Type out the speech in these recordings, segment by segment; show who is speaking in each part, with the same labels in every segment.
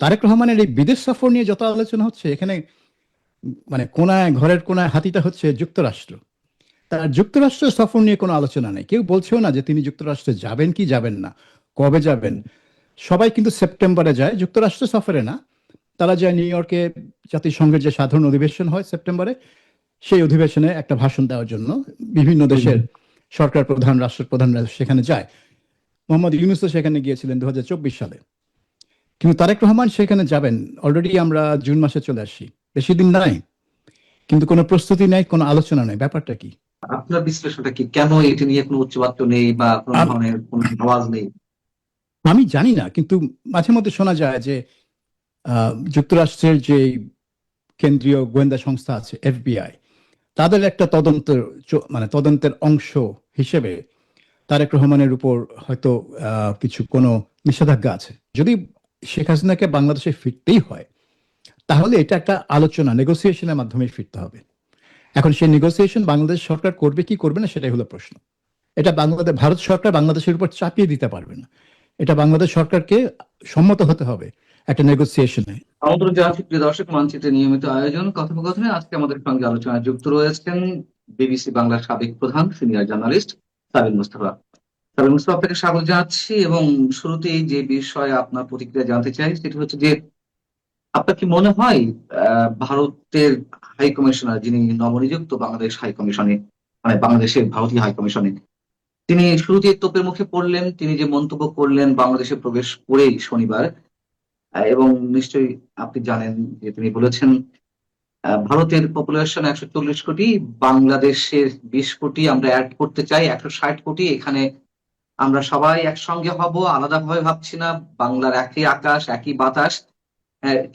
Speaker 1: তারেক রহমানের এই বিদেশ সফর নিয়ে যত আলোচনা হচ্ছে এখানে, মানে কোনায়, ঘরের কোনায় হাতিটা হচ্ছে যুক্তরাষ্ট্র। তার যুক্তরাষ্ট্র সফর নিয়ে কোনো আলোচনা নেই, কেউ বলছেও না যে তিনি যুক্তরাষ্ট্রে যাবেন কি যাবেন না, কবে যাবেন। সবাই কিন্তু সেপ্টেম্বরে যায় যুক্তরাষ্ট্র সফরে না, তারা যায় নিউ ইয়র্কে, জাতিসংঘের যে সাধারণ অধিবেশন হয় সেপ্টেম্বরে, সেই অধিবেশনে একটা ভাষণ দেওয়ার জন্য বিভিন্ন দেশের সরকার প্রধান, রাষ্ট্রপ্রধানরা সেখানে যায়। মোহাম্মদ ইউনূসও সেখানে গিয়েছিলেন 2024 সালে। কিন্তু তারেক রহমান সেখানে যাবেন, অলরেডি আমরা জুন মাসে চলে আসছি, বেশি দিন নাই, কিন্তু কোনো প্রস্তুতি নেই, কোনো আলোচনা নেই। ব্যাপারটা কি?
Speaker 2: আপনার বিশ্লেষণটা কি? কেন এটি নিয়ে কোনো উচ্চবাচ্য নেই বা কোনো
Speaker 1: আম-
Speaker 2: ধরনের কোনো আওয়াজ নেই?
Speaker 1: আমি জানি না, কিন্তু মাঝে মধ্যে শোনা যায় যে যুক্তরাষ্ট্রের যে কেন্দ্রীয় গোয়েন্দা সংস্থা আছে এফবিআই, তাদের একটা মানে তদন্তের অংশ হিসেবে তারেক রহমানের উপর হয়তো কিছু কোনো নিষেধাজ্ঞা আছে। যদি শেখ হাসিনাকে বাংলাদেশে ফিরতেই হয়, তাহলে এটা একটা আলোচনা, নেগোসিয়েশনের মাধ্যমে ফিরতে হবে। এখন সেই নেগোসিয়েশন বাংলাদেশ সরকার করবে কি করবে না, সেটাই হলো প্রশ্ন। এটা ভারত সরকার বাংলাদেশের উপর চাপিয়ে দিতে পারবে না, এটা বাংলাদেশ সরকারকে সম্মত হতে হবে একটা নেগোসিয়েশনে।
Speaker 2: আমন্ত্রণ জানাচ্ছি প্রিয় দর্শক, মানচিত্রের নিয়মিত আয়োজন কথোপকথনে আজকে আমাদের সঙ্গে আলোচনায় যুক্ত রয়েছেন বিবিসি বাংলার সাবেক প্রধান সিনিয়র জার্নালিস্ট সাবিল মুস্তাফা। সাবিল মুস্তাফা, আপনাকে স্বাগত জানাচ্ছি এবং শুরুতেই যে বিষয়ে আপনার প্রতিক্রিয়া জানতে চাই সেটি হচ্ছে যে আপনার কি মনে হয় ভারতের হাই কমিশনার, যিনি নবনিযুক্ত বাংলাদেশ হাই কমিশনে, মানে বাংলাদেশের ভারতীয় হাই কমিশনে, তিনি শুরুতেই তোপের মুখে পড়লেন, তিনি যে মন্তব্য করলেন বাংলাদেশে প্রবেশ করেই শনিবার, এবং নিশ্চয়ই আপনি জানেন যে তিনি বলেছেন ভারতের পপুলেশন 140 কোটি, বাংলাদেশের 20 কোটি, আমরা অ্যাড করতে চাই 160 কোটি, এখানে আমরা সবাই একসঙ্গে হব, আলাদাভাবে ভাবছি না, বাংলার একই আকাশ একই বাতাস,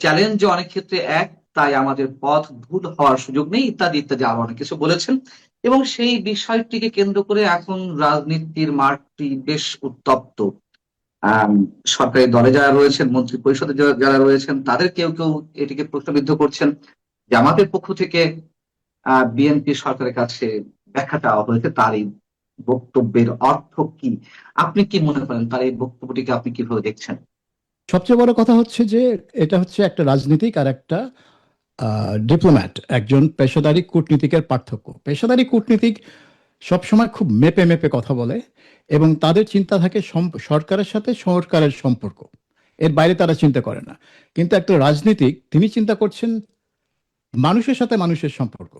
Speaker 2: চ্যালেঞ্জ অনেক ক্ষেত্রে এক, তাই আমাদের পথ ভুল হওয়ার সুযোগ নেই, ইত্যাদি ইত্যাদি আরো অনেক কিছু বলেছেন। এবং সেই বিষয়টিকে কেন্দ্র করে এখন রাজনীতির মাঠটি বেশ উত্তপ্ত। আম, সরকারি দলে যারা রয়েছেন, মন্ত্রী পরিষদে যারা রয়েছেন, তাদের কেউ কেউ এটিকে প্রশ্নবিদ্ধ করছেন। জামাতের পক্ষ থেকে বিএনপি সরকারের কাছে ব্যাখ্যা চাওয়া হয়েছে তার এই বক্তব্যের অর্থ কি। আপনি কি মনে করেন, তার এই বক্তব্যটিকে আপনি কিভাবে দেখছেন?
Speaker 1: সবচেয়ে বড় কথা হচ্ছে যে এটা হচ্ছে একটা রাজনীতিক আর একটা ডিপ্লোম্যাট, একজন পেশাদারি কূটনীতিকের পার্থক্য। পেশাদারি কূটনীতিক সবসময় খুব মেপে মেপে কথা বলে এবং তাদের চিন্তা থাকে সরকারের সাথে সরকারের সম্পর্ক, এর বাইরে তারা চিন্তা করে না। কিন্তু একটা রাজনীতিক, তিনি চিন্তা করছেন মানুষের সাথে মানুষের সম্পর্ক।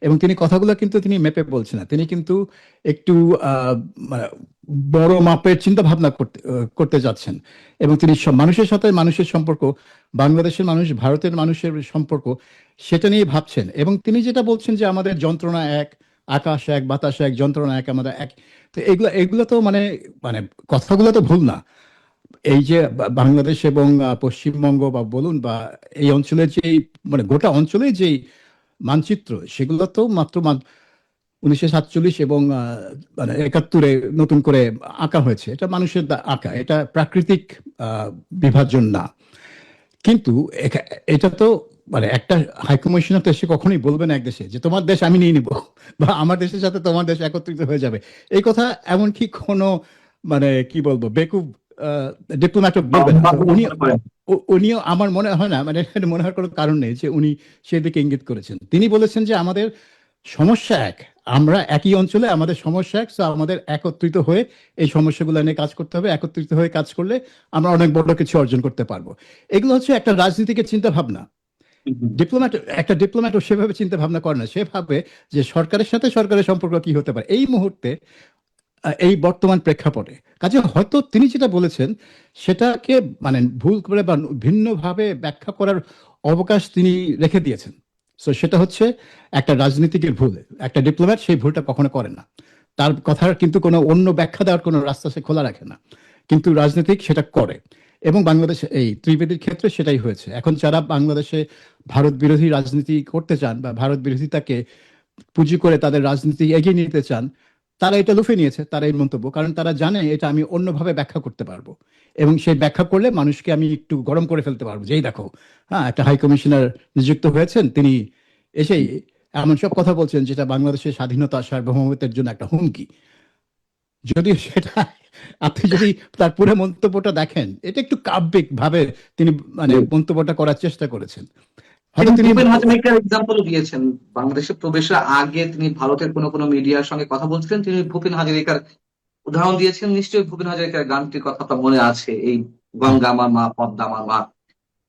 Speaker 1: এবং তিনি কথাগুলো কিন্তু তিনি মেপে বলছেন না, তিনি কিন্তু একটু মানে বড় মাপের চিন্তা ভাবনা করতে যাচ্ছেন। এবং তিনি সব মানুষের সাথে মানুষের সম্পর্ক, বাংলাদেশের মানুষ ভারতের মানুষের সম্পর্ক, সেটা নিয়ে ভাবছেন। এবং তিনি যেটা বলছেন যে আমাদের যন্ত্রণা এক, আকাশ এক, বাতাস এক, যন্ত্রণা এক, আমাদের এক। তো এগুলো এগুলো তো মানে মানে কথাগুলো তো ভুল না। এই যে বাংলাদেশ এবং পশ্চিমবঙ্গ বা বলুন বা এই অঞ্চলের যে মানে গোটা অঞ্চলের যে মানচিত্র, সেগুলো তো মাত্র 1947 এবং মানে 71-এ নতুন করে আঁকা হয়েছে। এটা মানুষের আঁকা, এটা প্রাকৃতিক বিভাজন না। কিন্তু এটা তো মানে একটা হাইকমিশনার তো এসে কখনোই বলবে না এক দেশে যে তোমার দেশ আমি নিয়ে নিব বা আমার দেশের সাথে তোমার দেশ একত্রিত হয়ে যাবে। এই কথা এমনকি কোনো মানে কি বলবো বেকুব ডিপ্লোম্যাটও বলবে না। তো উনিও আমার মনে হয় না, মানে এটা মনে হওয়ার কোনো কারণ নেই যে উনি সেদিকে ইঙ্গিত করেছেন। তিনি বলেছেন যে আমাদের সমস্যা এক, আমরা একই অঞ্চলে, আমাদের সমস্যা এক, তো আমাদের একত্রিত হয়ে এই সমস্যাগুলো নিয়ে কাজ করতে হবে। একত্রিত হয়ে কাজ করলে আমরা অনেক বড় কিছু অর্জন করতে পারবো। এগুলো হচ্ছে একটা রাজনীতিকের চিন্তা ভাবনা। ডিপ্লোম্যাট, একটা ডিপ্লোম্যাটও সেভাবে চিন্তা ভাবনা করে না। সে ভাবে যে সরকারের সাথে সরকারের সম্পর্ক কি হতে পারে এই মুহূর্তে, এই বর্তমান প্রেক্ষাপটে। কাজে হয়তো তিনি যেটা বলেছেন সেটাকে মানে ভুল করে বা ভিন্নভাবে ব্যাখ্যা করার অবকাশ তিনি রেখে দিয়েছেন। তো সেটা হচ্ছে একটা রাজনীতিকের ভুল। একটা ডিপ্লোম্যাট সেই ভুলটা কখনো করে না, তার কথার কিন্তু কোনো অন্য ব্যাখ্যা দেওয়ার কোনো রাস্তা সে খোলা রাখে না। কিন্তু রাজনীতিক সেটা করে এবং বাংলাদেশে এই ত্রিবেদীর ক্ষেত্রে সেটাই হয়েছে। এখন যারা বাংলাদেশে ভারত বিরোধী রাজনীতি করতে চান বা ভারত বিরোধিতাকে পুঁজি করে তাদের রাজনীতি এগিয়ে নিতে চান, তারা এটা লুফে নিয়েছে, তারা এই মন্তব্য, কারণ তারা জানে এটা আমি অন্যভাবে ব্যাখ্যা করতে পারবো এবং সেই ব্যাখ্যা করলে মানুষকে আমি একটু গরম করে ফেলতে পারবো। যেই দেখো, হ্যাঁ, একটা হাই কমিশনার নিযুক্ত হয়েছেন, তিনি এসেই এমন সব কথা বলছেন যেটা বাংলাদেশের স্বাধীনতা সার্বভৌমত্বের জন্য একটা হুমকি। যদিও সেটা আপনি যদি তার পুরো মন্তব্যটা দেখেন, এটা একটু কাব্যিক ভাবে তিনি মানে
Speaker 2: জি।
Speaker 1: মন্তব্যটা করার চেষ্টা করেছেন।
Speaker 2: তিনি
Speaker 1: হয়তো তিনি
Speaker 2: ভূপেন হাজারিকার এক্সাম্পল দিয়েছেন। বাংলাদেশে প্রবেশের আগে তিনি ভারতের কোনো মিডিয়ার সঙ্গে কথা বলছিলেন, তিনি ভূপেন হাজারিকার উদাহরণ দিয়েছেন। নিশ্চয়ই ভূপেন হাজারিকার গানটির কথা আপনার মনে আছে, এই
Speaker 1: হ্যাঁ,
Speaker 2: গঙ্গা আমার মা, পদ্মা আমার মা,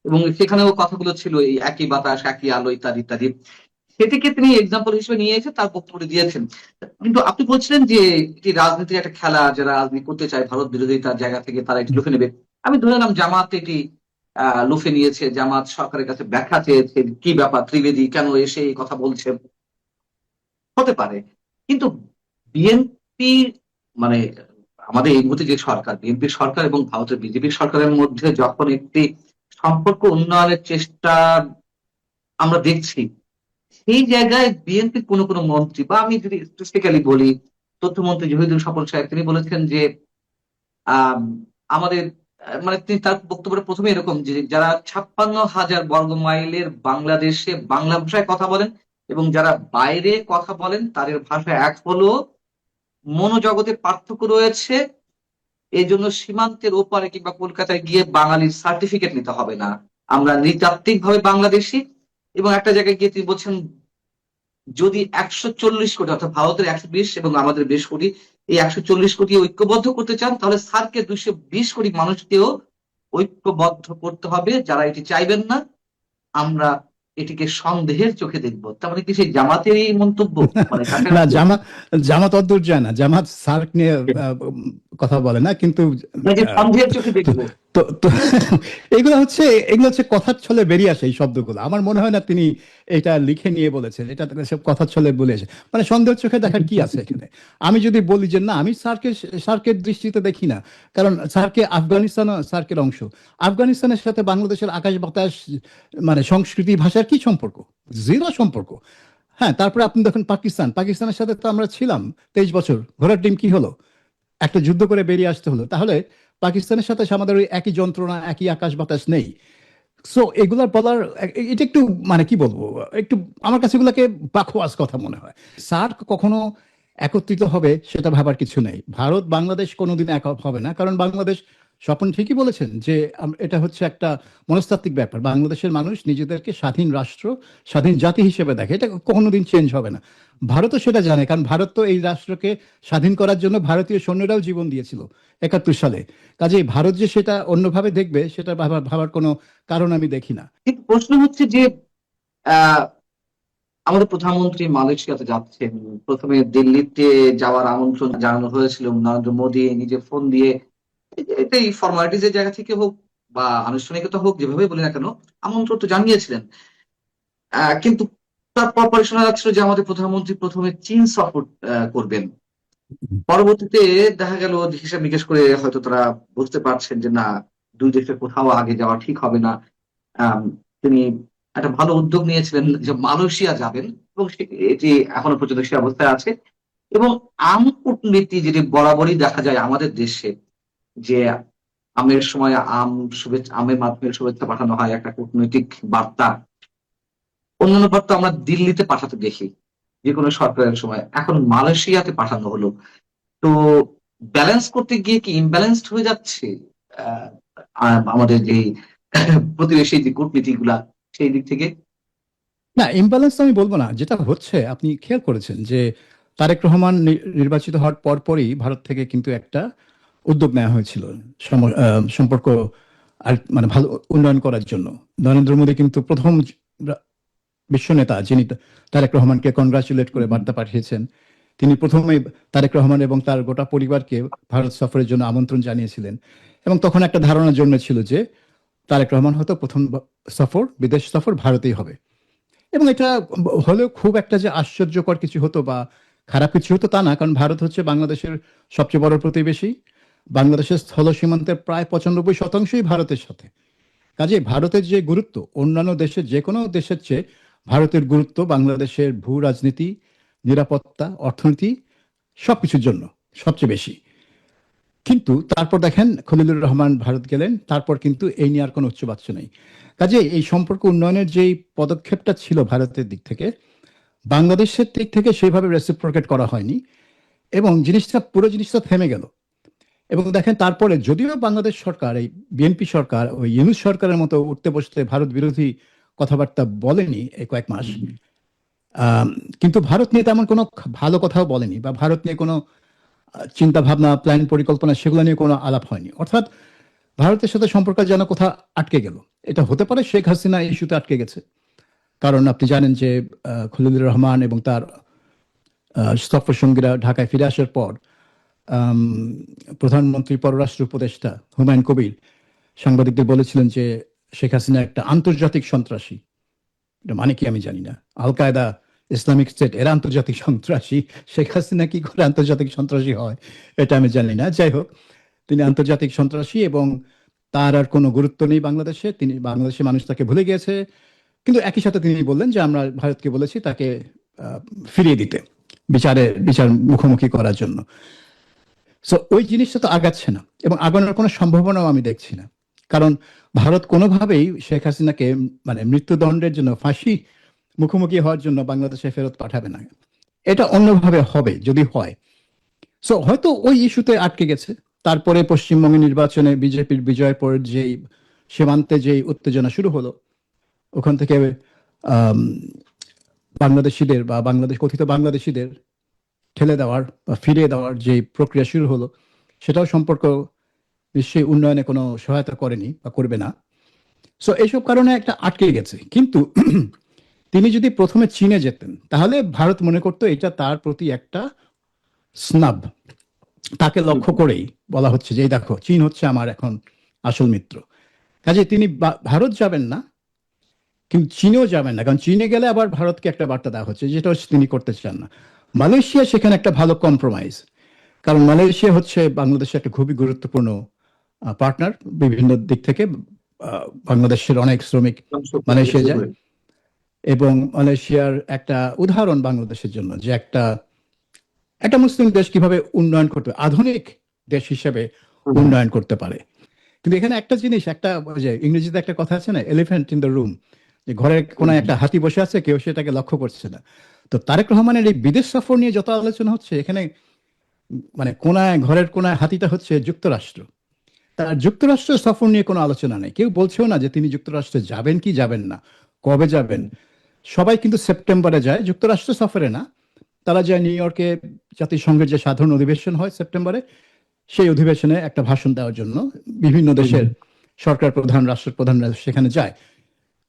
Speaker 2: এবং সেখানেও কথাগুলো ছিল এই একই বাতাস একই আলো ইত্যাদি ইত্যাদি। সেটিকে তিনি এক্সাম্পল হিসেবে নিয়ে এসে তার বক্তব্য দিয়েছেন। কিন্তু আপনি বলছিলেন যে এটি রাজনীতির একটা খেলা, যারা রাজনীতি করতে চায় ভারত বিরোধিতার জায়গা থেকে তারা এটি লুফে নেবে। আমি ধরে নিলাম জামাত এটি লুফে নিয়েছে, জামাত সরকারের কাছে ব্যাখ্যা চেয়েছে, কি ব্যাপার ত্রিবেদী কেন এসে এই কথা বলছে, হতে পারে। কিন্তু বিএনপি, মানে আমাদের এই মুহূর্তে যে সরকার, বিএনপি সরকার এবং ভারতের বিজেপি সরকারের মধ্যে যখন একটি সম্পর্ক উন্নয়নের চেষ্টা আমরা দেখছি, সেই জায়গায় বিএনপি কোনো মন্ত্রী, বা আমি যদি স্পেসিফিক্যালি বলি, তথ্যমন্ত্রী জহিদুল স্বপন সাহেব তিনি বলেছেন যে আহ আমাদের মানে তিনি তার বক্তব্যের প্রথমে এরকম যে যারা 56,000 বর্গ মাইলের বাংলাদেশে বাংলা ভাষায় কথা বলেন এবং যারা বাইরে কথা বলেন তাদের ভাষা এক হলেও মনোজগতের পার্থক্য রয়েছে, এই জন্য সীমান্তের ওপারে কিংবা কলকাতায় গিয়ে বাঙালির সার্টিফিকেট নিতে হবে না, আমরা নৃতাত্ত্বিক ভাবে বাংলাদেশি। এবং একটা জায়গায় গিয়ে তিনি বলছেন যদি 140 কোটি, অর্থাৎ ভারতের 120 এবং আমাদের 20 কোটি, এই 140 কোটি ঐক্যবদ্ধ করতে চান তাহলে সার্কের 220 কোটি মানুষকেও ঐক্যবদ্ধ করতে হবে, যারা এটি চাইবেন না আমরা এটিকে সন্দেহের চোখে দেখবো। তার মানে কি সেই জামাতের এই মন্তব্য, মানে
Speaker 1: না,
Speaker 2: কাছাকাছি?
Speaker 1: জামাত অদ্দূর যায় না, জামাত সার্ক নিয়ে কথা বলে না, কিন্তু
Speaker 2: মানে যে
Speaker 1: আহ,
Speaker 2: সন্দেহের চোখে
Speaker 1: তো
Speaker 2: দেখবো।
Speaker 1: তো তো এগুলো হচ্ছে কথার ছলে বেরিয়ে আসে এই শব্দগুলো। আমার মনে হয় না তিনি এটা লিখে নিয়ে বলেছেন, এটা সব কথার ছলে বলে আসে। মানে সন্দেহের চোখে দেখার কি আছে এখানে? আমি যদি বলি যে না, আমি সার্কের দৃষ্টিতে দেখি না, কারণ সার্কে আফগানিস্তান সার্কের অংশ। আফগানিস্তানের সাথে বাংলাদেশের আকাশ বাতাস মানে সংস্কৃতি ভাষার কি সম্পর্ক? জিরো সম্পর্ক। হ্যাঁ, তারপরে আপনি দেখুন পাকিস্তানের সাথে তো আমরা ছিলাম 23 বছর, ঘোড়ার ডিম কি হলো? একটা যুদ্ধ করে বেরিয়ে আসতে হলো। তাহলে পাকিস্তানের সাথে আমাদের ওই একই যন্ত্রণা, একই আকাশ বাতাস নেই? সো এগুলা বলার এটা একটু মানে কি বলবো, একটু আমার কাছে এগুলাকে বাখোয়াস কথা মনে হয়। সার্ক কখনো একত্রিত হবে সেটা ভাবার কিছু নেই। ভারত বাংলাদেশ কোনোদিন এক হবে না, কারণ বাংলাদেশ, স্বপন ঠিকই বলেছেন যে এটা হচ্ছে একটা মনস্তাত্ত্বিক ব্যাপার। বাংলাদেশের মানুষ নিজেদেরকে স্বাধীন রাষ্ট্র, স্বাধীন জাতি হিসেবে দেখে, এটা কোনোদিন চেঞ্জ হবে না। ভারতও সেটা জানে, কারণ ভারত তো এই রাষ্ট্রকে স্বাধীন করার জন্য ভারতীয় সৈন্যরাও জীবন দিয়েছিল 71 সালে। কাজেই ভারত যে সেটা অন্যভাবে দেখবে সেটা ভাবার কোনো কারণ আমি দেখি না।
Speaker 2: কিন্তু প্রশ্ন হচ্ছে যে আহ আমাদের প্রধানমন্ত্রী মালয়েশিয়াতে যাচ্ছেন, প্রথমে দিল্লিতে যাওয়ার আমন্ত্রণ জানানো হয়েছিল নরেন্দ্র মোদী নিজে ফোন দিয়ে। এটাই ফর্মালিটিজ এর জায়গা থেকে হোক বা আনুষ্ঠানিকতা হোক, যেভাবে বলি না কেন, আমন্ত্রণ তো জানিয়েছিলেন। কিন্তু তার পরপরই শোনা যাচ্ছিল যে আমাদের প্রধানমন্ত্রী প্রথমে চীন সফর করবেন। পরবর্তীতে দেখা গেল হিসাব নিকেশ করে হয়তো তারা বুঝতে পারছেন যে না, দুই দেশের কোথাও আগে যাওয়া ঠিক হবে না। আম, তিনি একটা ভালো উদ্যোগ নিয়েছিলেন যে মালয়েশিয়া যাবেন, এবং এটি এখনো পর্যন্ত সে অবস্থায় আছে। এবং আম কূটনীতি যেটি বরাবরই দেখা যায় আমাদের দেশে, যে আমের সময় আমের মাধ্যমে শুভেচ্ছা পাঠানো হয়, একটা কূটনৈতিক বার্তা। অন্যান্য বার্তা আমরা দিল্লিতে পাঠাতে দেখি যে কোনো সরকারের সময়, এখন মালয়েশিয়াতে পাঠানো হলো। তো ব্যালেন্স করতে গিয়ে কি ইমব্যালেন্সড হয়ে যাচ্ছে আহ, আমাদের যে প্রতিবেশী যে কূটনীতি গুলা, সেই দিক থেকে?
Speaker 1: না, ইমব্যালেন্স আমি বলবো না, যেটা হচ্ছে আপনি খেয়াল করেছেন যে তারেক রহমান নির্বাচিত হওয়ার পরপরই ভারত থেকে কিন্তু একটা উদ্যোগ নেওয়া হয়েছিল সম্পর্ক আর মানে ভালো উন্নয়ন করার জন্য। নরেন্দ্র মোদী কিন্তু প্রথম রা- বিশ্ব নেতা যিনি তারেক রহমানকে কনগ্রাচুলেট করে বার্তা পাঠিয়েছেন। তিনি প্রথমেই তারেক রহমান এবং তার গোটা পরিবারকে ভারত সফরের জন্য আমন্ত্রণ জানিয়েছিলেন। এবং তখন একটা ধারণা জন্মেছিল যে তারেক রহমান হয়তো প্রথম সফর, বিদেশ সফর ভারতেই হবে। এবং এটা হলেও খুব একটা যে আশ্চর্যকর কিছু হতো বা খারাপ কিছু হতো তা না, কারণ ভারত হচ্ছে বাংলাদেশের সবচেয়ে বড় প্রতিবেশী। বাংলাদেশের স্থল সীমান্তের প্রায় 95%ই ভারতের সাথে। কাজে ভারতের যে গুরুত্ব অন্যান্য দেশের যে কোনো দেশের চেয়ে, ভারতের গুরুত্ব বাংলাদেশের ভূ রাজনীতি, নিরাপত্তা, অর্থনীতি সবকিছুর জন্য সবচেয়ে বেশি। কিন্তু তারপর দেখেন খলিলুর রহমান ভারত গেলেন, তারপর কিন্তু এই নিয়ে আর কোনো উচ্চবাচ্য নেই। কাজে এই সম্পর্ক উন্নয়নের যেই পদক্ষেপটা ছিল ভারতের দিক থেকে, বাংলাদেশের দিক থেকে সেইভাবে রেসিপ্রোকেট করা হয়নি। এবং পুরো জিনিসটা থেমে গেল। এবং দেখেন তারপরে যদিও বাংলাদেশ সরকার, এই বিএনপি সরকার ওই ইউনূস সরকারের মতো উঠতে বসতে ভারত বিরোধী কথাবার্তা বলেনি এই কয়েক মাস, আম, কিন্তু ভারত নিয়ে তেমন কোনো ভালো কথাও বলেনি, বা ভারত নিয়ে কোনো চিন্তা ভাবনা, প্ল্যান, পরিকল্পনা সেগুলো নিয়ে কোনো আলাপ হয়নি। অর্থাৎ ভারতের সাথে সম্পর্ক যেন কোথাও আটকে গেল। এটা হতে পারে শেখ হাসিনা ইস্যুতে আটকে গেছে, কারণ আপনি জানেন যে খলিলুর রহমান এবং তার সফরসঙ্গীরা ঢাকায় ফিরে আসার পর আম, প্রধানমন্ত্রী পররাষ্ট্র উপদেষ্টা হুমায়ুন কবির সাংবাদিকদের বলেছিলেন যে শেখ হাসিনা একটা আন্তর্জাতিক সন্ত্রাসী। এটা মানে কি আমি জানি না। আল কায়দা, ইসলামিক স্টেট এরা আন্তর্জাতিক সন্ত্রাসী, শেখ হাসিনা কি করে আন্তর্জাতিক সন্ত্রাসী হয় এটা আমি জানি না। যাই হোক, তিনি আন্তর্জাতিক সন্ত্রাসী এবং তার আর কোনো গুরুত্ব নেই বাংলাদেশে, তিনি বাংলাদেশের মানুষ তাকে ভুলে গিয়েছে। কিন্তু একই সাথে তিনি বললেন যে আমরা ভারতকে বলেছি তাকে ফিরিয়ে দিতে, বিচার মুখোমুখি করার জন্য। সো ওই জিনিসটা তো আগাচ্ছে না, এবং আগানোর কোনো সম্ভাবনাও আমি দেখছি না। কারণ ভারত কোনোভাবেই শেখ হাসিনাকে মানে মৃত্যুদণ্ডের জন্য, ফাঁসি মুখোমুখি হওয়ার জন্য বাংলাদেশে ফেরত পাঠাবে না। এটা অন্যভাবে হবে যদি হয়। সো হয়তো ওই ইস্যুতে আটকে গেছে। তারপরে পশ্চিমবঙ্গের নির্বাচনে বিজেপির বিজয়ের পর যেই সীমান্তে যেই উত্তেজনা শুরু হলো, ওখান থেকে আম, বাংলাদেশিদের বা কথিত বাংলাদেশিদের ঠেলে দেওয়ার বা ফিরিয়ে দেওয়ার যে প্রক্রিয়া শুরু হলো, সেটাও সম্পর্ক নিশ্চয়ই উন্নয়নে কোনো সহায়তা করেনি বা করবে না। সো এইসব কারণে একটা আটকে গেছে। কিন্তু তিনি যদি প্রথমে চীনে যেতেন, তাহলে ভারত মনে করতো এটা তার প্রতি একটা স্নাব। তাকে লক্ষ্য করেই বলা হচ্ছে যে এই দেখো, চীন হচ্ছে আমার এখন আসল মিত্র। কাজে তিনি ভারত যাবেন না, কিন্তু চীনেও যাবেন না, কারণ চীনে গেলে আবার ভারতকে একটা বার্তা দেওয়া হচ্ছে, যেটা হচ্ছে তিনি করতে চান না। মালয়েশিয়া সেখানে একটা ভালো কম্প্রোমাইজ, কারণ মালয়েশিয়া হচ্ছে বাংলাদেশের একটা খুবই গুরুত্বপূর্ণ পার্টনার বিভিন্ন দিক থেকে। বাংলাদেশের অনেক শ্রমিক মালয়েশিয়া যায়, এবং মালয়েশিয়ার একটা উদাহরণ বাংলাদেশের জন্য, যে একটা একটা মুসলিম দেশ কিভাবে উন্নয়ন করতে, আধুনিক দেশ হিসেবে উন্নয়ন করতে পারে। কিন্তু এখানে একটা জিনিস, একটা ওই যে ইংরেজিতে একটা কথা আছে না, এলিফ্যান্ট ইন দ্য রুম, যে ঘরের কোনায় একটা হাতি বসে আছে, কেউ সেটাকে লক্ষ্য করছে না। তো তারেক রহমানের এই বিদেশ সফর নিয়ে যত আলোচনা হচ্ছে, এখানে মানে ঘরের কোনায় হাতিটা হচ্ছে যুক্তরাষ্ট্র। তার যুক্তরাষ্ট্র সফর নিয়ে কোনো আলোচনা নেই, কেউ বলছেও না যে তিনি যুক্তরাষ্ট্রে যাবেন কি যাবেন না, কবে যাবেন। সবাই কিন্তু সেপ্টেম্বরে যায় যুক্তরাষ্ট্র সফরে না, তারা যায় নিউ ইয়র্কে, জাতিসংঘের যে সাধারণ অধিবেশন হয় সেপ্টেম্বরে, সেই অধিবেশনে একটা ভাষণ দেওয়ার জন্য বিভিন্ন দেশের সরকার প্রধান, রাষ্ট্রপ্রধানরা সেখানে যায়।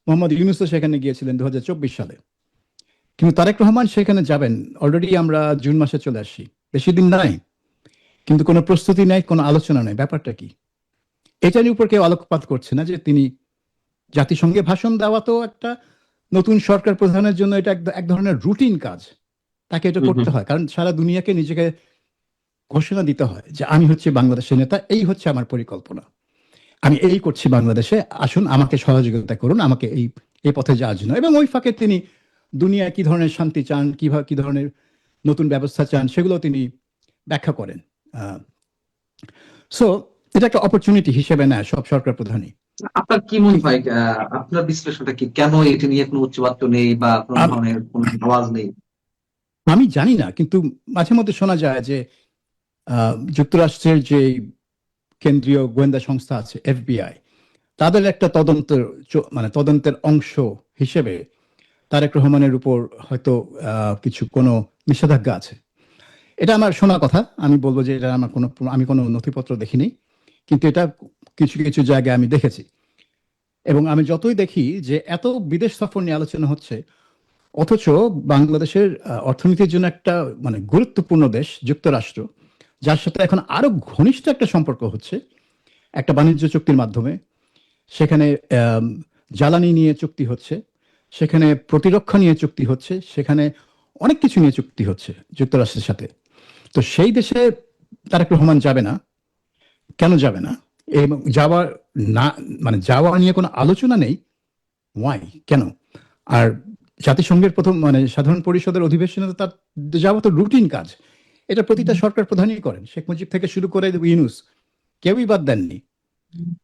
Speaker 1: মোহাম্মদ ইউনূসও সেখানে গিয়েছিলেন 2024 সালে। কিন্তু তারেক রহমান সেখানে যাবেন, অলরেডি আমরা জুন মাসে চলে আসি, বেশি দিন নাই, কিন্তু কোনো প্রস্তুতি নেই, কোনো আলোচনা নেই। ব্যাপারটা কি? এটার উপর কেউ আলোকপাত করছে না, যে তিনি জাতিসংঘে ভাষণ দেওয়া তো একটা নতুন সরকার প্রধানের জন্য এটা এক ধরনের রুটিন কাজ, তাকে এটা করতে হয়, কারণ সারা দুনিয়াকে নিজেকে ঘোষণা দিতে হয় যে আমি হচ্ছে বাংলাদেশের নেতা, এই হচ্ছে আমার পরিকল্পনা, আমি এই করছি বাংলাদেশে, আসুন আমাকে সহযোগিতা করুন, আমাকে এই এই পথে যাওয়ার জন্য। এবং ওই ফাঁকে তিনি দুনিয়ায় কি ধরনের শান্তি চান, কিভাবে কি ধরনের নতুন ব্যবস্থা চান, সেগুলো তিনি ব্যাখ্যা করেন। সো এটা একটা অপরচুনিটি হিসেবে নেয় সব সরকার প্রধানই।
Speaker 2: আপনার কি মনে হয়, আপনার বিশ্লেষণটা কি, কেন এটি নিয়ে কোনো উচ্চবাচ্য নেই বা কোনো ধরনের কোনো আওয়াজ নেই?
Speaker 1: আমি জানি না, কিন্তু মাঝে মধ্যে শোনা যায় যে যুক্তরাষ্ট্রের যে কেন্দ্রীয় গোয়েন্দা সংস্থা আছে এফবিআই, তাদের একটা তদন্তের অংশ হিসেবে তারেক রহমানের উপর হয়তো কিছু কোনো নিষেধাজ্ঞা আছে। এটা আমার শোনা কথা, আমি বলবো যে এটা আমার আমি কোনো নথিপত্র দেখিনি, কিন্তু এটা কিছু কিছু জায়গায় আমি দেখেছি। এবং আমি যতই দেখি যে এত বিদেশ সফর নিয়ে আলোচনা হচ্ছে, অথচ বাংলাদেশের অর্থনীতির জন্য একটা মানে গুরুত্বপূর্ণ দেশ যুক্তরাষ্ট্র, যার সাথে এখন আরো ঘনিষ্ঠ একটা সম্পর্ক হচ্ছে একটা বাণিজ্য চুক্তির মাধ্যমে, সেখানে জ্বালানি নিয়ে চুক্তি হচ্ছে, সেখানে প্রতিরক্ষা নিয়ে চুক্তি হচ্ছে, সেখানে অনেক কিছু নিয়ে চুক্তি হচ্ছে যুক্তরাষ্ট্রের সাথে। তো সেই দেশে তারেক রহমান যাবে না, কেন যাবে না? এবং না মানে যাওয়া নিয়ে কোনো আলোচনা নেই, ওয়াই, কেন? আর জাতিসংঘের প্রথম মানে সাধারণ পরিষদের অধিবেশনে তো তার যাওয়া তো রুটিন কাজ, এটা প্রতিটা সরকার প্রধানই করেন, শেখ মুজিব থেকে শুরু করে ইউনূস, কেউই বাদ দেননি,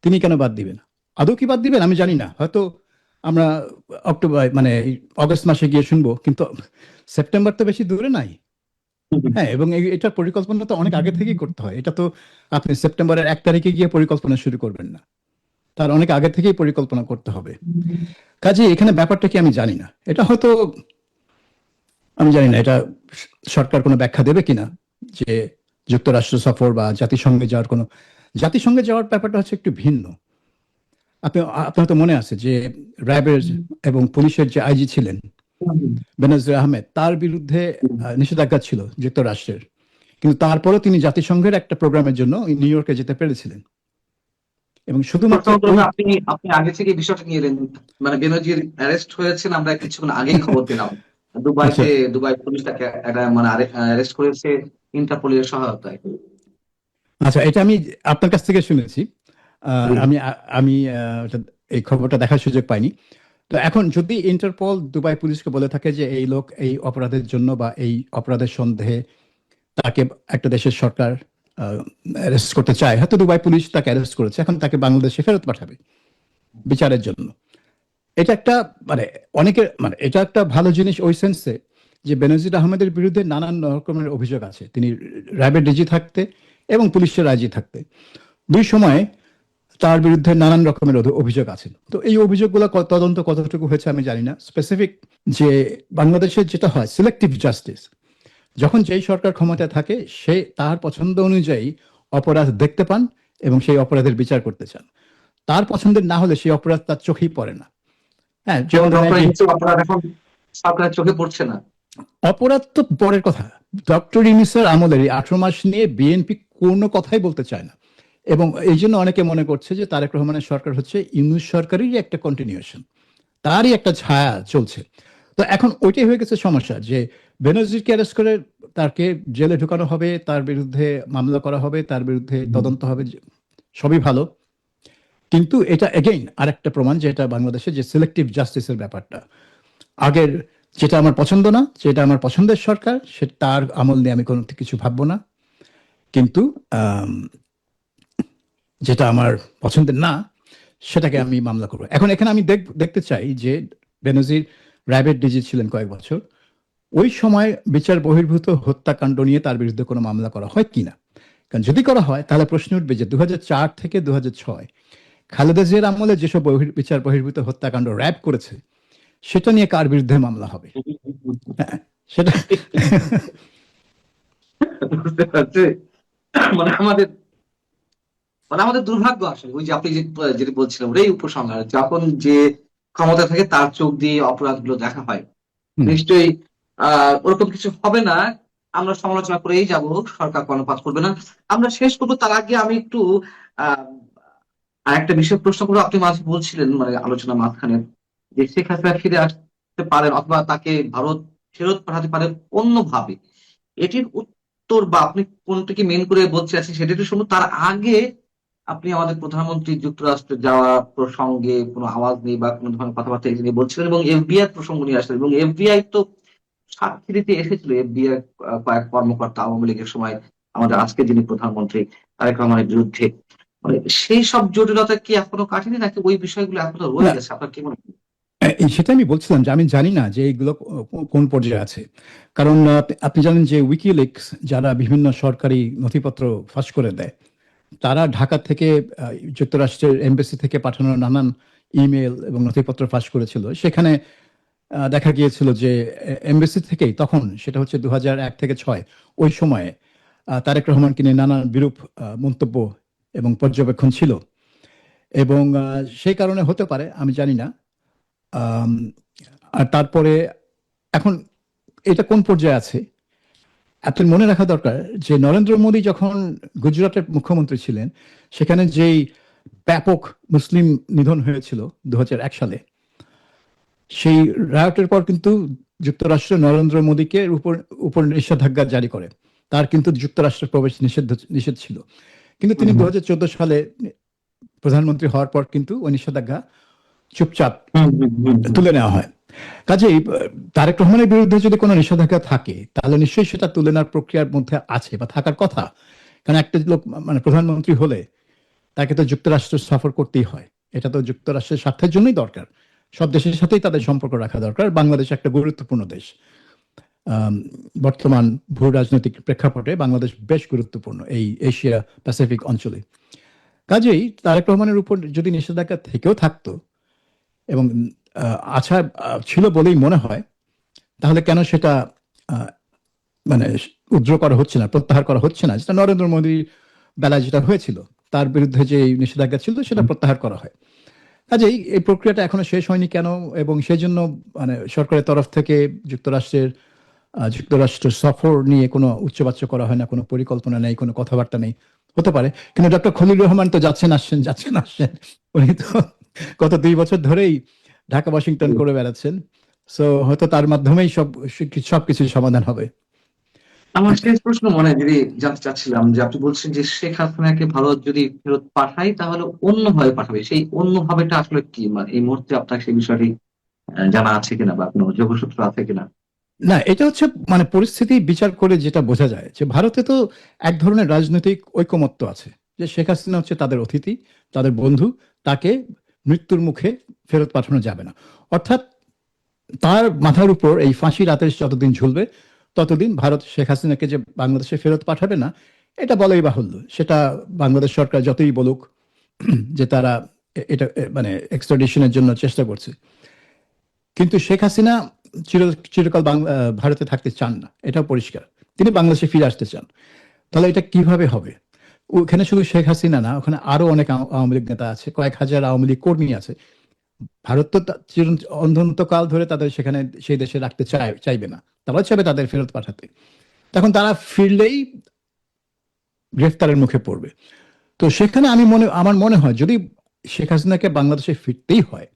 Speaker 1: তিনি কেন বাদ দিবেন? আদৌ কি বাদ দিবেন আমি জানি না, হয়তো আমরা অক্টোবর মানে অগস্ট মাসে গিয়ে শুনবো, কিন্তু সেপ্টেম্বর তো বেশি দূরে নাই। হ্যাঁ, এবং এটার পরিকল্পনা তো অনেক আগে থেকেই করতে হয়। এটা তো আপনি সেপ্টেম্বরের 1 তারিখে গিয়ে পরিকল্পনা শুরু করবেন না, তার অনেক আগে থেকেই পরিকল্পনা করতে হবে। কাজে এখানে ব্যাপারটা কি আমি জানি না, এটা হয়তো আমি জানি না এটা সরকার কোনো ব্যাখ্যা দেবে কিনা, যে যুক্তরাষ্ট্র সফর বা জাতিসংঘে যাওয়ার কোনো, জাতিসংঘে যাওয়ার ব্যাপারটা হচ্ছে একটু ভিন্ন। আপনি, আপনার তো মনে আছে যে র্যাবের এবং পুলিশের যে আইজি ছিলেন বেনজির আহমেদ, তার বিরুদ্ধে নিষেধাজ্ঞা ছিল যুক্তরাষ্ট্রের, কিন্তু তারপরেও তিনি জাতিসংঘের একটা প্রোগ্রামের জন্য নিউ ইয়র্কে যেতে পেরেছিলেন। এবং শুধুমাত্র
Speaker 2: প্রথম
Speaker 1: ওই,
Speaker 2: প্রথমে আপনি আপনি আগে থেকে বিষয়টা নিয়ে এলেন, মানে বেনজির অ্যারেস্ট হয়েছেন আমরা কিছুক্ষণ আগেই খবর পেলাম।
Speaker 1: আচ্ছা
Speaker 2: দুবাই পুলিশ তাকে একটা মানে অ্যারেস্ট করেছে ইন্টারপোলের সহায়তায়।
Speaker 1: আচ্ছা, এটা আমি আপনার কাছ থেকে শুনেছি। আমি আমি এই খবরটা দেখার সুযোগ পাইনি। তো এখন যদি ইন্টারপোল দুবাই পুলিশকে বলে থাকে যে এই লোক এই অপরাধের জন্য বা এই অপরাধের সন্দেহে তাকে একটা দেশের সরকার অ্যারেস্ট করতে চায়, হয়তো দুবাই পুলিশ তাকে অ্যারেস্ট করেছে, এখন তাকে বাংলাদেশে ফেরত পাঠাবে বিচারের জন্য। এটা একটা মানে অনেকের মানে এটা একটা ভালো জিনিস ওই সেন্সে যে বেনজির আহমেদের বিরুদ্ধে নানান রকমের অভিযোগ আছে, তিনি র্যাবের ডিজি থাকতে এবং পুলিশের আইজি থাকতে দুই সময়ে তার বিরুদ্ধে নানান রকমের অভিযোগ আছে। তো এই অভিযোগগুলো তদন্ত কতটুকু হয়েছে আমি জানি না। স্পেসিফিক যে বাংলাদেশের যেটা হয় সিলেক্টিভ জাস্টিস, যখন যেই সরকার ক্ষমতায় থাকে সে তার পছন্দ অনুযায়ী অপরাধ দেখতে পান এবং সেই অপরাধের বিচার করতে চান। তার পছন্দের না হলে সেই অপরাধ তার চোখেই পড়ে না। হ্যাঁ,
Speaker 2: যেমন
Speaker 1: যেমন ধরেন
Speaker 2: ডক্টর
Speaker 1: একটি
Speaker 2: ইউসুফ আপনার এখন সরকারের চোখে পড়ছে না।
Speaker 1: অপরাধ তো পরের কথা, ডক্টর ইউনূসের আমলের এই 18 মাস নিয়ে বিএনপি কোনো কথাই বলতে চায় না, এবং এই জন্য অনেকে মনে করছে যে তারেক রহমানের সরকার হচ্ছে ইউনূস সরকারেরই একটা কন্টিনিউশন, তারই একটা ছায়া চলছে। তো এখন ওইটাই হয়ে গেছে সমস্যা, যে বেনজিরকে অ্যারেস্ট করে তাকে জেলে ঢুকানো হবে, তার বিরুদ্ধে মামলা করা হবে, তার বিরুদ্ধে তদন্ত হবে, সবই ভালো, কিন্তু এটা এগেইন আরেকটা প্রমাণ যে এটা বাংলাদেশে যে সিলেক্টিভ জাস্টিসের ব্যাপারটা। আগের যেটা আমার পছন্দ না, যেটা আমার পছন্দের সরকার, সে তার আমল নিয়ে আমি কোনো কিছু ভাববো না, কিন্তু আম, যেটা আমার পছন্দের না সেটাকে আমি মামলা করবো। এখন এখানে আমি দেখতে চাই যে বেনজির র্যাবের ডিজি ছিলেন কয়েক বছর, ওই সময় বিচার বহির্ভূত হত্যাকাণ্ড নিয়ে তার বিরুদ্ধে কোনো মামলা করা হয় কিনা। কারণ যদি করা হয় তাহলে প্রশ্ন উঠবে যে 2004 থেকে 2006 খালেদা জিয়ার আমলে যেসব বিচার বহির্ভূত হত্যাকাণ্ড র্যাব করেছে সেটা নিয়ে কার বিরুদ্ধে মামলা হবে। হ্যাঁ, সেটা
Speaker 2: বুঝতে পারছি। মানে আমাদের মানে আমাদের দুর্ভাগ্য আসলে ওই যে আপনি যেটা বলছিলেন ওটাই উপসংহার, যখন যে ক্ষমতা থাকে তার চোখ দিয়ে অপরাধগুলো দেখা হয়।
Speaker 1: হুম,
Speaker 2: নিশ্চয়ই ওরকম কিছু হবে না। আমরা সমালোচনা করেই যাব, সরকার কর্ণপাত করবে না। আমরা শেষ করবো তার আগে আমি একটু আহ আর একটা বিষয় প্রশ্ন করবো। আপনি মাঝে বলছিলেন মানে আলোচনা মাঝখানে যে শেখ হাসিনা ফিরে আসতে পারেন অথবা তাকে ভারত ফেরত পাঠাতে পারেন অন্যভাবে। এটির উত্তর বা আপনি কোনটিকে মেন করে বলতে আছেন সেটা একটু শুনুন। তার আগে আপনি আমাদের প্রধানমন্ত্রী যুক্তরাষ্ট্রে যাওয়া প্রসঙ্গে কোনো আওয়াজ নেই বা কোনো ধরনের কথাবার্তা এই নিয়ে বলছিলেন এবং এফবিআই প্রসঙ্গ নিয়ে আসলেন, এবং এফবিআই তো সাক্ষী দিতে এসেছিল। এফবিআই কয়েক কর্মকর্তা আওয়ামী লীগের সময় আমাদের আজকে যিনি প্রধানমন্ত্রী তারেক রহমানের বিরুদ্ধে, মানে সেই সব জটিলতা কি এখনো কাটেনি নাকি ওই বিষয়গুলো এখনো
Speaker 1: না,
Speaker 2: রয়ে গেছে? আপনার কি মনে হয়?
Speaker 1: সেটা আমি বলছিলাম যে আমি জানি না যে এইগুলো কোন পর্যায়ে আছে। কারণ আপনি জানেন যে উইকিলিক্স যারা বিভিন্ন সরকারি নথিপত্র ফাঁস করে দেয়, তারা ঢাকা থেকে যুক্তরাষ্ট্রের এমবাসি থেকে পাঠানো নানান ইমেল এবং নথিপত্র ফাঁস করেছিল। সেখানে দেখা গিয়েছিল যে এমবাসি থেকেই, তখন সেটা হচ্ছে 2001 থেকে 2006, ওই সময়ে তারেক রহমানকে নিয়ে নানান বিরূপ মন্তব্য এবং পর্যবেক্ষণ ছিল। এবং সেই কারণে হতে পারে, আমি জানি না। আম, আর তারপরে এখন এটা কোন পর্যায়ে আছে, আপনার মনে রাখা দরকার যে নরেন্দ্র মোদী যখন গুজরাটের মুখ্যমন্ত্রী ছিলেন, সেখানে যেই ব্যাপক মুসলিম নিধন হয়েছিল 2001 সালে, সেই রায়টের পর কিন্তু যুক্তরাষ্ট্র নরেন্দ্র মোদীকে উপর উপর নিষেধাজ্ঞা জারি করে। তার কিন্তু যুক্তরাষ্ট্রের প্রবেশ নিষেধ ছিল, কিন্তু তিনি 2014 সালে প্রধানমন্ত্রী হওয়ার পর কিন্তু ওই নিষেধাজ্ঞা চুপচাপ তুলে নেওয়া হয়। কাজেই তারেক রহমানের বিরুদ্ধে যদি কোনো নিষেধাজ্ঞা থাকে তাহলে নিশ্চয়ই সেটা তুলে নেওয়ার প্রক্রিয়ার মধ্যে আছে বা থাকার কথা। কারণ একটা লোক মানে প্রধানমন্ত্রী হলে তাকে তো যুক্তরাষ্ট্র সফর করতেই হয়, এটা তো যুক্তরাষ্ট্রের স্বার্থের জন্যই দরকার। সব দেশের সাথেই তাদের সম্পর্ক রাখা দরকার, বাংলাদেশ একটা গুরুত্বপূর্ণ দেশ। আম, বর্তমান ভূ রাজনৈতিক প্রেক্ষাপটে বাংলাদেশ বেশ গুরুত্বপূর্ণ এই এশিয়া প্যাসিফিক অঞ্চলে। কাজেই তারেক রহমানের উপর যদি নিষেধাজ্ঞা থেকেও থাকতো এবং আশা ছিল বলেই মনে হয়, তাহলে কেন সেটা আহ, মানে উইথড্র করা হচ্ছে না, প্রত্যাহার করা হচ্ছে না, যেটা নরেন্দ্র মোদীর বেলায় যেটা হয়েছিল, তার বিরুদ্ধে যে নিষেধাজ্ঞা ছিল সেটা প্রত্যাহার করা হয়। কাজেই এই প্রক্রিয়াটা এখনো শেষ হয়নি কেন, এবং সেই জন্য সরকারের তরফ থেকে যুক্তরাষ্ট্র সফর নিয়ে কোনো উচ্চবাচ্য করা হয় না, কোনো পরিকল্পনা নেই, কোনো কথাবার্তা নেই। হতে পারে, কিন্তু ডক্টর খলিল রহমান তো যাচ্ছেন আসছেন। উনি তো গত 2 বছর ধরেই ঢাকা ওয়াশিংটন করে বেড়াচ্ছেন। সো হয়তো তার মাধ্যমেই সবকিছুর সমাধান হবে।
Speaker 2: আমার শেষ প্রশ্ন মনে যদি জানতে চাচ্ছিলাম যে আপনি বলছেন যে শেখ হাসিনাকে ভারত যদি ফেরত পাঠায় তাহলে অন্যভাবে পাঠাবে, সেই অন্যভাবেটা আসলে কি? মানে এই মুহূর্তে আপনার সেই বিষয়টি জানা আছে কিনা বা কোনো যোগসূত্র আছে কিনা?
Speaker 1: না, এটা হচ্ছে পরিস্থিতি বিচার করে যেটা বোঝা যায় যে ভারতে তো এক ধরনের রাজনৈতিক ঐকমত্য আছে যে শেখ হাসিনা হচ্ছে তাদের অতিথি, তাদের বন্ধু, তাকে মৃত্যুর মুখে ফেরত পাঠানো যাবে না। অর্থাৎ তার মাথার উপর এই ফাঁসির আদেশ যতদিন ঝুলবে, ততদিন ভারত শেখ হাসিনাকে যে বাংলাদেশে ফেরত পাঠাবে না, এটা বলাই বাহুল্য। সেটা বাংলাদেশ সরকার যতই বলুক যে তারা এটা এক্সট্রাডিশনের জন্য চেষ্টা করছে, কিন্তু শেখ হাসিনা চিরকাল ভারতে থাকতে চান না, এটা পরিষ্কার। তিনি বাংলাদেশে ফিরে আসতে চান। তাহলে এটা কিভাবে হবে? ওখানে শুধু শেখ হাসিনা না, ওখানে আরো অনেক আওয়ামী লীগ নেতা আছে, কয়েক হাজার আওয়ামী লীগ কর্মী আছে। ভারত তো অনন্তকাল ধরে তাদের সেখানে সেই দেশে রাখতে চাইবে না, তারা চাইবে তাদের ফেরত পাঠাতে। তখন তারা ফিরলেই গ্রেফতারের মুখে পড়বে। তো সেখানে আমার মনে হয় যদি শেখ হাসিনাকে বাংলাদেশে ফিরতেই হয়,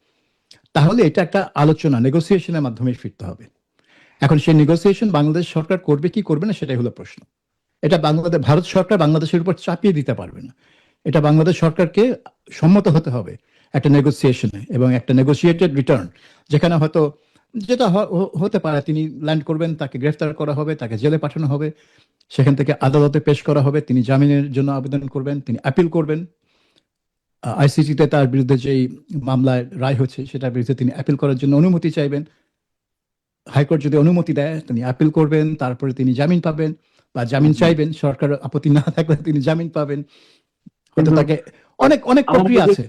Speaker 1: তাহলে এটা একটা আলোচনা, নেগোসিয়েশনের মাধ্যমে ফিরতে হবে। এখন সেই নেগোসিয়েশন বাংলাদেশ সরকার করবে কি করবে না, সেটাই হলো প্রশ্ন। এটা ভারত সরকার বাংলাদেশের উপর চাপিয়ে দিতে পারবে না। এটা বাংলাদেশ সরকারকে সম্মত হতে হবে একটা নেগোসিয়েশনে, এবং একটা নেগোসিয়েটেড রিটার্ন, যেখানে হয়তো যেটা হতে পারে, তিনি ল্যান্ড করবেন, তাকে গ্রেফতার করা হবে, তাকে জেলে পাঠানো হবে, সেখান থেকে আদালতে পেশ করা হবে, তিনি জামিনের জন্য আবেদন করবেন, তিনি আপিল করবেন। আইসিটিতে তার বিরুদ্ধে যেই মামলায় রায় হচ্ছে সেটার বিরুদ্ধে তিনি আপিল করার জন্য অনুমতি চাইবেন। হাইকোর্ট যদি অনুমতি দেয় তিনি আপিল করবেন, তারপরে তিনি জামিন পাবেন, বা জামিন চাইবেন, সরকার আপত্তি না থাকলে তিনি জামিন পাবেন। হয়তো তাকে অনেক অনেক প্রক্রিয়া আছে।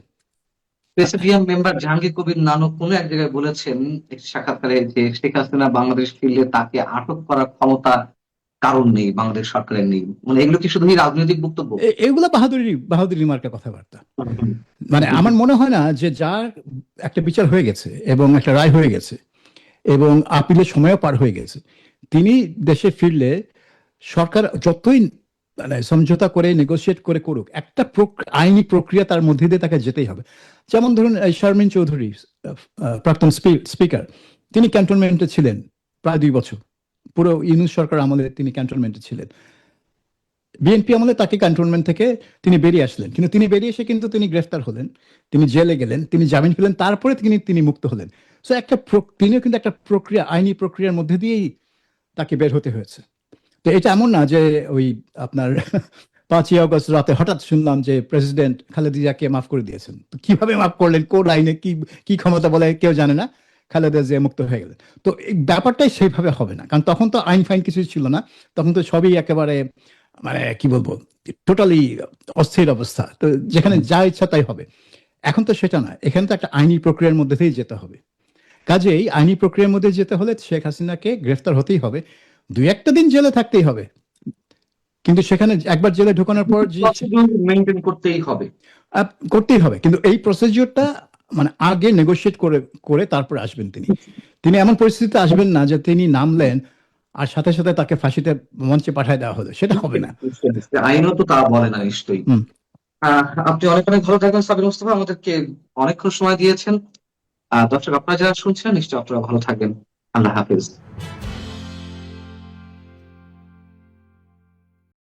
Speaker 2: প্রেসিডিয়াম মেম্বার জাহাঙ্গীর কবির নানক কোনো এক জায়গায় বলেছেন একটি সাক্ষাৎকারে যে শেখ হাসিনা বাংলাদেশ ফিরলে তাকে আটক করার ক্ষমতা কারণ নেই, বাংলাদেশ সরকারের নেই। মানে এগুলো কি শুধুই রাজনৈতিক বক্তব্য?
Speaker 1: এগুলা বাহাদুরি মার্কা কথাবার্তা। আমার মনে হয় না যে যার একটা বিচার হয়ে গেছে এবং একটা রায় হয়ে গেছে এবং আপিলের সময়ও পার হয়ে গেছে, তিনি দেশে ফিরলে সরকার যতই সমঝোতা করে নেগোসিয়েট করে করুক, একটা আইনি প্রক্রিয়া তার মধ্যে দিয়ে তাকে যেতেই হবে। যেমন ধরুন শারমিন চৌধুরী, প্রাক্তন স্পিকার, তিনি ক্যান্টনমেন্টে ছিলেন প্রায় 2 বছর। পুরো ইউনূস সরকার আমলে তিনি ক্যান্টনমেন্টে ছিলেন। বিএনপি আমলে তাকে ক্যান্টনমেন্ট থেকে তিনি বেরিয়ে আসলেন, কিন্তু তিনি বেরিয়ে এসে কিন্তু তিনি গ্রেফতার হলেন, তিনি জেলে গেলেন, তিনি জামিন পেলেন, তারপরে তিনি মুক্ত হলেন। সো তিনিও কিন্তু একটা প্রক্রিয়া, আইনি প্রক্রিয়ার মধ্যে দিয়েই তাকে বের হতে হয়েছে। তো এটা এমন না যে ওই আপনার 5ই আগস্ট রাতে হঠাৎ শুনলাম যে প্রেসিডেন্ট খালেদা জিয়াকে মাফ করে দিয়েছেন। তো কিভাবে মাফ করলেন, কোন আইনে, কি ক্ষমতা বলে কেউ জানে না, খালেদা জিয়া মুক্ত হয়ে গেলেন। তো এই ব্যাপারটাই সেইভাবে হবে না, কারণ তখন তো আইন ফাইন কিছু ছিল না, তখন তো সবই একেবারে কি বলবো, টোটালি অস্থির অবস্থা, তো যেখানে যা ইচ্ছা তাই হবে। এখন তো সেটা না, এখানে তো একটা আইনি প্রক্রিয়ার মধ্যে দিয়েই যেতে হবে। কাজেই আইনি প্রক্রিয়ার মধ্যে যেতে হলে শেখ হাসিনাকে গ্রেফতার হতেই হবে, 2-1টা দিন জেলে থাকতেই হবে, কিন্তু সেখানে একবার জেলে ঢোকানোর পর
Speaker 2: মেনটেন করতেই হবে।
Speaker 1: করতেই হবে, কিন্তু এই প্রসিডিওরটা আগে নেগোশিয়েট করে করে তারপর আসবেন তিনি। তিনি এমন পরিস্থিতিতে আসবেন না যে তিনি নামলেন আর সাথে সাথে তাকে ফাঁসিতে মঞ্চে পাঠায় দেওয়া হলো, সেটা হবে না।
Speaker 2: আইনও তো তা বলে না নিশ্চয়ই। আপনি অনেক অনেক ভালো থাকবেন সাবির মুস্তফা, আমাদেরকে অনেকক্ষণ সময় দিয়েছেন। দর্শক আপনারা যারা শুনছেন নিশ্চয়ই আপনারা ভালো থাকবেন। আল্লাহ হাফিজ।